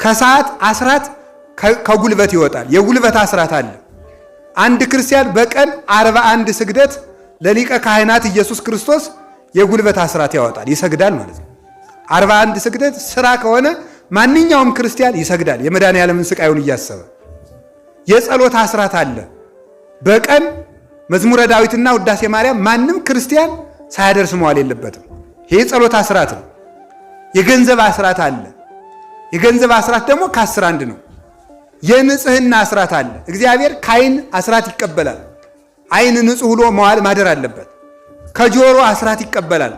ከሰዓት አስራት ከጉልበት ይወጣል። የጉልበት አስራት አለ። አንድ ክርስቲያን በቀን 41 ስግደት ለሊቀ ካህናት ኢየሱስ ክርስቶስ የጉልበት አስራት ያወጣል፣ ይሰግዳል ማለት ነው። 41 ስግደት ስራ ከሆነ ማንኛውም ክርስቲያን ይሰግዳል፣ የመድኃኔዓለምን ስቃዩን እያሰበ። የጸሎት አስራት አለ። በቀን መዝሙረ ዳዊትና ውዳሴ ማርያም ማንም ክርስቲያን ሳያደርስ መዋል የለበትም። ይሄ ጸሎት አስራት ነው። የገንዘብ አስራት አለ። የገንዘብ አስራት ደግሞ ከ10 አንድ ነው። የንጽህና አስራት አለ። እግዚአብሔር ከዓይን አስራት ይቀበላል። ዓይን ንጹህ ሆኖ መዋል ማደር አለበት። ከጆሮ አስራት ይቀበላል፣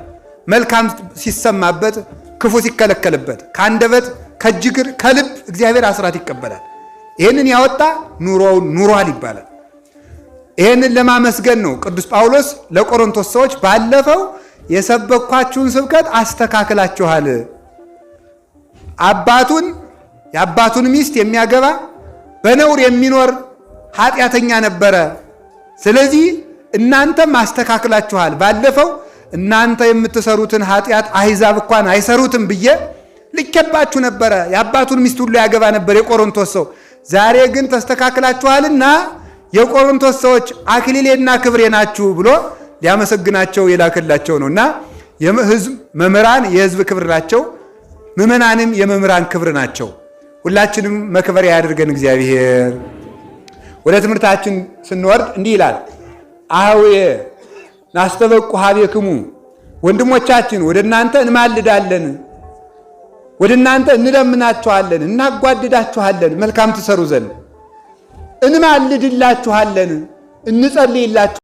መልካም ሲሰማበት ክፉ ሲከለከልበት። ከአንደበት ከእጅግር ከልብ እግዚአብሔር አስራት ይቀበላል። ይህንን ያወጣ ኑሮውን ኑሯል ይባላል። ይህንን ለማመስገን ነው ቅዱስ ጳውሎስ ለቆሮንቶስ ሰዎች ባለፈው የሰበኳችሁን ስብከት አስተካክላችኋል። የአባቱን ሚስት የሚያገባ በነውር የሚኖር ኃጢአተኛ ነበረ። ስለዚህ እናንተም አስተካክላችኋል። ባለፈው እናንተ የምትሰሩትን ኃጢአት አሕዛብ እንኳን አይሰሩትም ብዬ ልኬባችሁ ነበረ። የአባቱን ሚስት ሁሉ ያገባ ነበር የቆሮንቶስ ሰው። ዛሬ ግን ተስተካክላችኋልና የቆሮንቶስ ሰዎች አክሊሌና ክብሬ ናችሁ ብሎ ሊያመሰግናቸው የላከላቸው ነውና የሕዝብ መምህራን የሕዝብ ክብር ናቸው፣ ምዕመናንም የመምህራን ክብር ናቸው። ሁላችንም መክበሪያ ያድርገን እግዚአብሔር። ወደ ትምህርታችን ስንወርድ እንዲህ ይላል። አህዌ ናስተበቁ ሀቤክሙ፣ ወንድሞቻችን ወደ እናንተ እንማልዳለን፣ ወደ እናንተ እንለምናችኋለን፣ እናጓድዳችኋለን፣ መልካም ትሰሩ ዘንድ እንማልድላችኋለን፣ እንጸልይላችሁ